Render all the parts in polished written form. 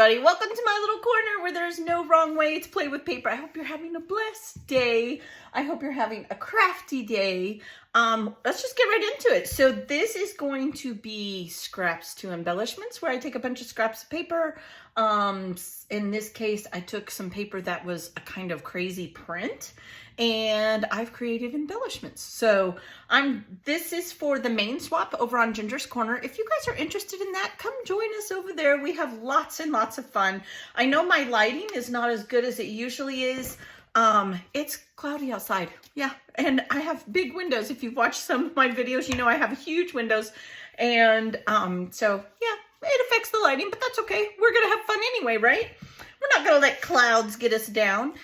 everybody. Welcome to my little corner where there's no wrong way to play with paper. I hope you're having a blessed day. I hope you're having a crafty day. Let's just get right into it. So this is going to be scraps to embellishments, where I take a bunch of scraps of paper. In this case, I took some paper that was a kind of crazy print, and I've created embellishments. So this is for the main swap over on Ginger's Corner. If you guys are interested in that, come join us over there. We have lots and lots of fun. I know my lighting is not as good as it usually is. It's cloudy outside. Yeah. And I have big windows. If you've watched some of my videos, you know I have huge windows. And so yeah, it affects the lighting, but that's okay. We're going to have fun anyway, right? We're not going to let clouds get us down.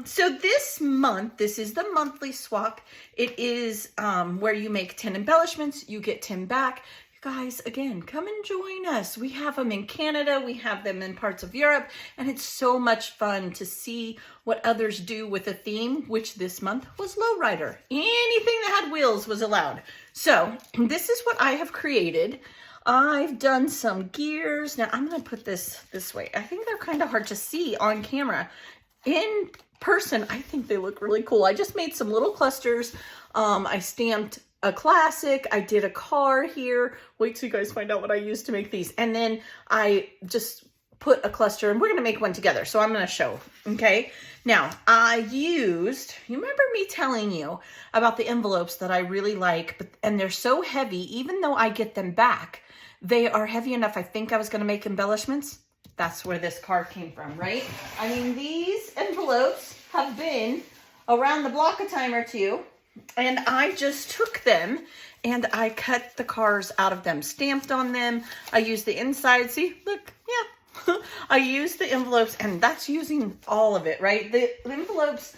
So this month, this is the monthly swap. It is where you make 10 embellishments, you get 10 back. You guys, again, come and join us. We have them in Canada, we have them in parts of Europe, and it's so much fun to see what others do with a theme, which this month was lowrider. Anything that had wheels was allowed. So this is what I have created. I've done some gears. Now I'm going to put this way. I think they're kind of hard to see on camera. In person, I think they look really cool. I just made some little clusters. I stamped a classic. I did a car here. Wait till you guys find out what I used to make these. And then I just put a cluster, and we're going to make one together. So I'm going to show. Okay. Now I used, you remember me telling you about the envelopes that I really like, and they're so heavy, even though I get them back, they are heavy enough. I think I was going to make embellishments. That's where this card came from, right? I mean, these envelopes have been around the block a time or two, and I just took them and I cut the cars out of them, stamped on them. I used the inside. See, look, yeah. I used the envelopes, and that's using all of it, right? The envelopes,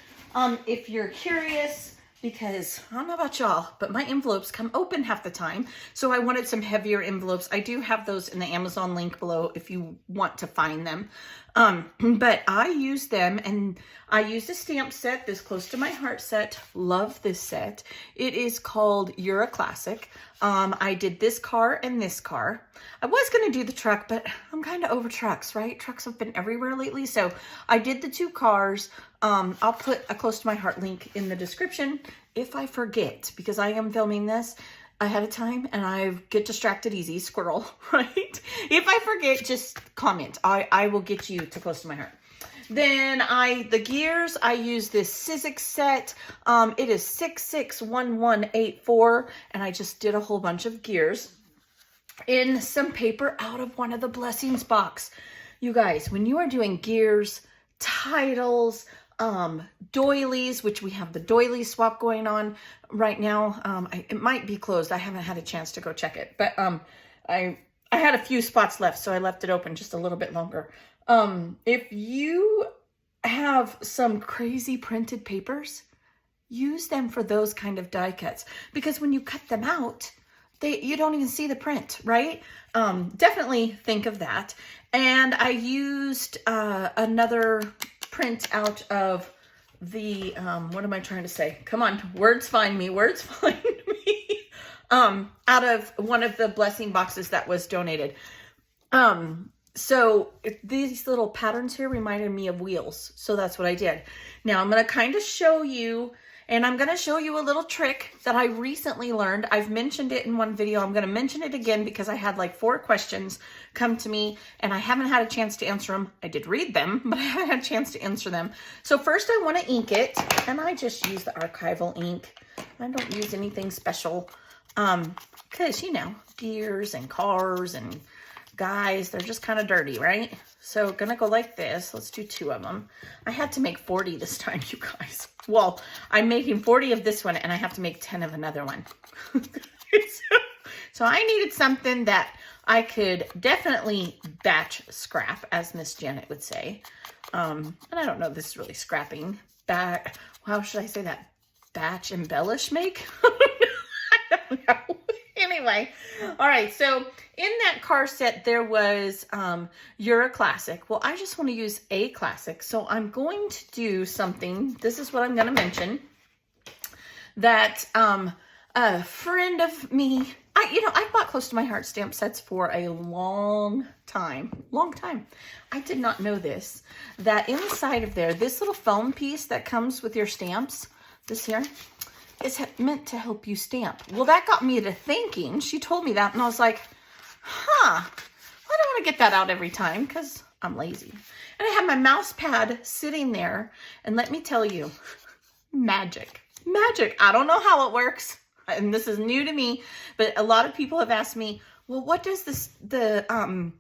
if you're curious, because I don't know about y'all, but my envelopes come open half the time. So I wanted some heavier envelopes. I do have those in the Amazon link below if you want to find them. But I used them, and I used a stamp set, this Close to My Heart set. Love this set. It is called You're a Classic. I did this car and this car. I was going to do the truck, but I'm kind of over trucks, right? Trucks have been everywhere lately. So I did the two cars. I'll put a Close to My Heart link in the description if I forget, because I am filming this ahead of time and I get distracted easy, squirrel, right? If I forget, just comment. I will get you to Close to My Heart. Then the gears, I use this Sizzix set. It is 661184, and I just did a whole bunch of gears in some paper out of one of the Blessings box. You guys, when you are doing gears, titles, doilies, which we have the doily swap going on right now. It might be closed. I haven't had a chance to go check it, but I had a few spots left, so I left it open just a little bit longer. If you have some crazy printed papers, use them for those kind of die cuts, because when you cut them out, you don't even see the print, right? Definitely think of that. And I used another print out of the, what am I trying to say? Come on, words find me, words find me. Out of one of the blessing boxes that was donated. So these little patterns here reminded me of wheels. So that's what I did. Now I'm going to kind of show you, and I'm going to show you a little trick that I recently learned. I've mentioned it in one video. I'm going to mention it again because I had like 4 questions come to me and I haven't had a chance to answer them. I did read them, but I haven't had a chance to answer them. So first I want to ink it, and I just use the archival ink. I don't use anything special because, you know, gears and cars and guys, they're just kind of dirty, right? So gonna go like this. Let's do 2 of them. I had to make 40 this time, you guys. Well, I'm making 40 of this one, and I have to make 10 of another one. So I needed something that I could definitely batch scrap, as Miss Janet would say. And I don't know if this is really scrapping. How should I say that? Batch embellish make? I don't know. Anyway, all right, so in that car set, there was You're a Classic. Well, I just want to use a classic, so I'm going to do something. This is what I'm going to mention. That a friend of me, I've bought close to my heart stamp sets for a long time. I did not know this, that inside of there, this little foam piece that comes with your stamps, this here, is meant to help you stamp. Well, that got me to thinking. She told me that, and I was like, I don't want to get that out every time because I'm lazy. And I have my mouse pad sitting there, and let me tell you, magic. I don't know how it works, and this is new to me, but a lot of people have asked me, well, what does the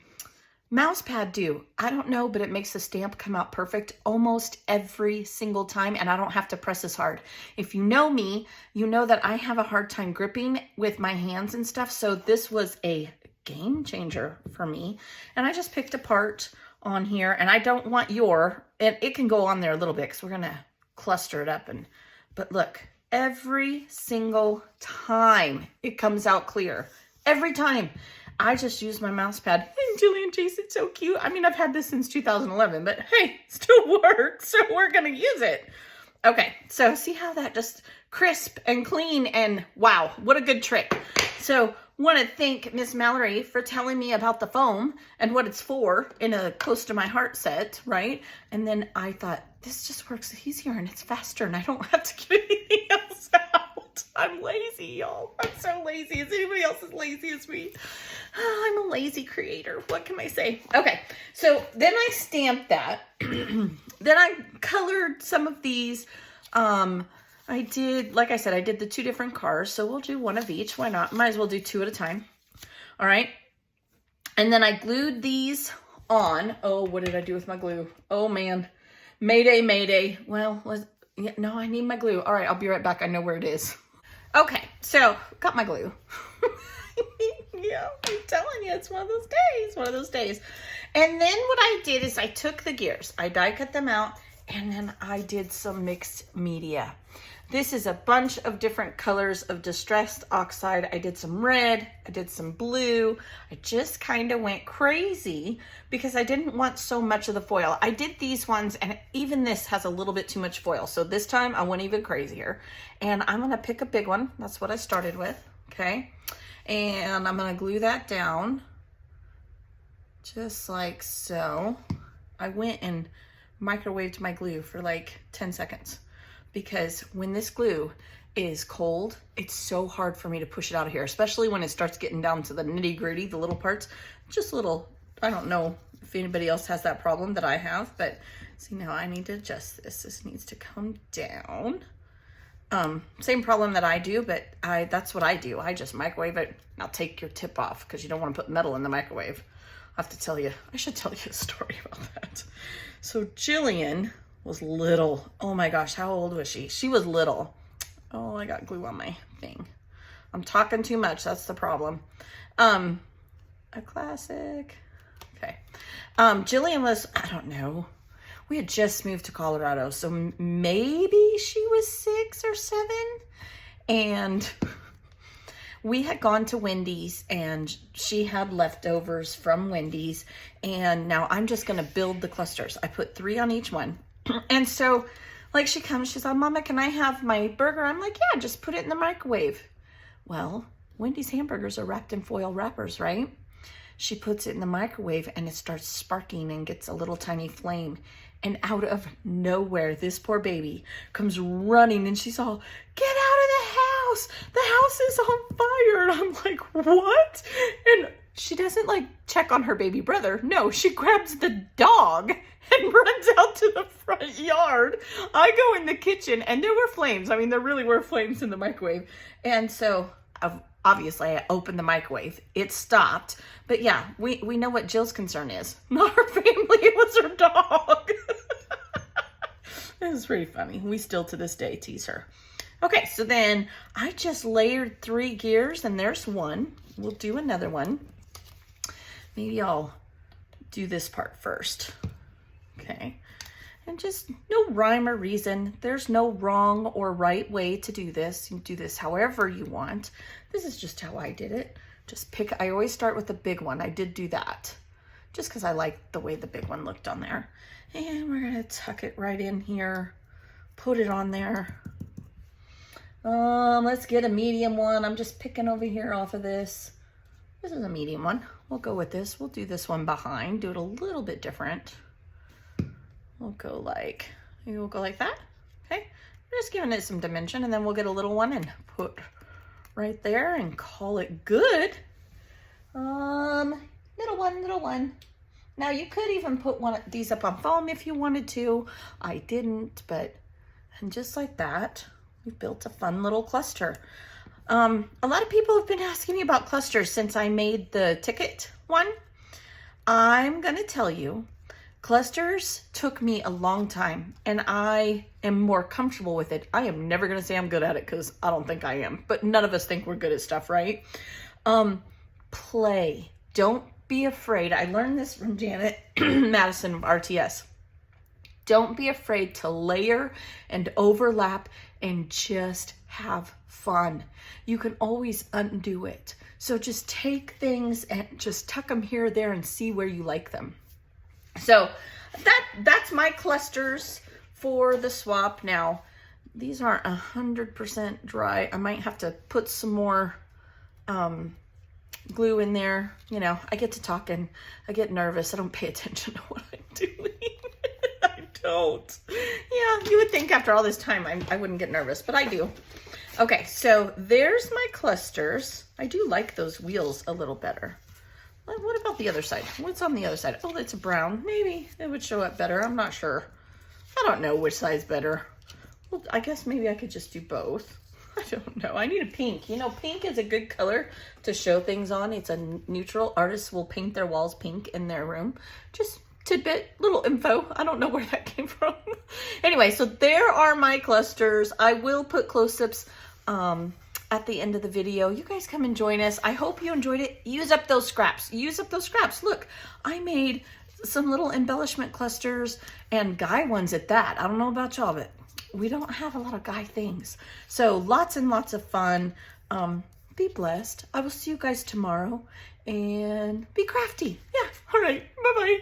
mouse pad do? I don't know, but it makes the stamp come out perfect almost every single time, and I don't have to press as hard. If you know me, you know that I have a hard time gripping with my hands and stuff, so this was a game changer for me. And I just picked a part on here, and I don't want and it can go on there a little bit because we're gonna cluster it up, but look, every single time it comes out clear. Every time. I just use my mouse pad. And Jillian Chase, it's so cute. I mean, I've had this since 2011, but hey, it still works, so we're gonna use it. Okay, so see how that just crisp and clean, and wow, what a good trick. So want to thank Miss Mallory for telling me about the foam and what it's for in a close to my heart set, right? And then I thought, this just works easier and it's faster and I don't have to get anything else out. I'm lazy, y'all. I'm so lazy. Is anybody else as lazy as me? I'm a lazy creator. What can I say? Okay, so then I stamped that. Then I colored some of these. I did, like I said, I did the 2 different cars, so we'll do one of each. Why not? Might as well do 2 at a time. All right. And then I glued these on. Oh, what did I do with my glue? Oh, man. Mayday, mayday. Well, no, I need my glue. All right, I'll be right back. I know where it is. Okay, so got my glue. Yeah, I'm telling you, it's one of those days. And then what I did is I took the gears. I die cut them out, and then I did some mixed media. This is a bunch of different colors of distressed oxide. I did some red, I did some blue. I just kind of went crazy because I didn't want so much of the foil. I did these ones, and even this has a little bit too much foil. So this time I went even crazier. And I'm gonna pick a big one. That's what I started with, okay? And I'm gonna glue that down just like so. I went and microwaved my glue for like 10 seconds. Because when this glue is cold, it's so hard for me to push it out of here, especially when it starts getting down to the nitty gritty, the little parts, just little, I don't know if anybody else has that problem that I have, but see now I need to adjust this. This needs to come down. Same problem that I do, but that's what I do. I just microwave it. Now take your tip off because you don't want to put metal in the microwave. I have to tell you, I should tell you a story about that. So Jillian was little. Oh my gosh, how old was she? She was little. Oh, I got glue on my thing. I'm talking too much, that's the problem. A classic. Okay. Jillian was, I don't know, we had just moved to Colorado, so maybe she was 6 or 7, and we had gone to Wendy's, and she had leftovers from Wendy's, and now I'm just gonna build the clusters. I put 3 on each one. And so, like, she comes, she's like, Mama, can I have my burger? I'm like, yeah, just put it in the microwave. Well, Wendy's hamburgers are wrapped in foil wrappers, right? She puts it in the microwave and it starts sparking and gets a little tiny flame. And out of nowhere, this poor baby comes running and she's all, get out of the house! The house is on fire! And I'm like, what? And she doesn't like check on her baby brother. No, she grabs the dog and runs out to the front yard. I go in the kitchen and there were flames. I mean, there really were flames in the microwave. And so obviously I opened the microwave. It stopped. But yeah, we know what Jill's concern is. Not her family, it was her dog. It was pretty funny. We still to this day tease her. Okay, so then I just layered 3 gears and there's one. We'll do another one. Maybe I'll do this part first. Okay, and just no rhyme or reason. There's no wrong or right way to do this. You do this however you want. This is just how I did it. Just pick, I always start with the big one. I did do that just because I like the way the big one looked on there. And we're gonna tuck it right in here, put it on there. Let's get a medium one. I'm just picking over here off of this. This is a medium one. We'll go with this. We'll do this one behind, do it a little bit different. We'll go like, maybe we'll go like that. Okay, we're just giving it some dimension, and then we'll get a little one and put right there and call it good. Little one. Now you could even put one of these up on foam if you wanted to. I didn't, but, and just like that, we've built a fun little cluster. A lot of people have been asking me about clusters since I made the ticket one. I'm gonna tell you, clusters took me a long time, and I am more comfortable with it. I am never gonna say I'm good at it, because I don't think I am, but none of us think we're good at stuff, right? Play. Don't be afraid. I learned this from Janet Madison of RTS. Don't be afraid to layer and overlap and just have fun. You can always undo it. So just take things and just tuck them here or there and see where you like them. So that's my clusters for the swap. Now, these aren't 100% dry. I might have to put some more glue in there. You know, I get to talking, I get nervous, I don't pay attention to what I'm doing. I don't. Yeah, you would think after all this time I wouldn't get nervous, but I do. Okay, so there's my clusters. I do like those wheels a little better. What about the other side? What's on the other side? Oh, that's a brown. Maybe it would show up better. I'm not sure. I don't know which side's better. Well, I guess maybe I could just do both. I don't know. I need a pink. You know, pink is a good color to show things on. It's a neutral. Artists will paint their walls pink in their room. Just tidbit, little info. I don't know where that came from. Anyway, so there are my clusters. I will put close-ups at the end of the video. You guys come and join us. I hope you enjoyed it. Use up those scraps. Use up those scraps. Look, I made some little embellishment clusters and guy ones at that. I don't know about y'all, but we don't have a lot of guy things. So lots and lots of fun. Be blessed. I will see you guys tomorrow, and be crafty. Yeah. All right. Bye-bye.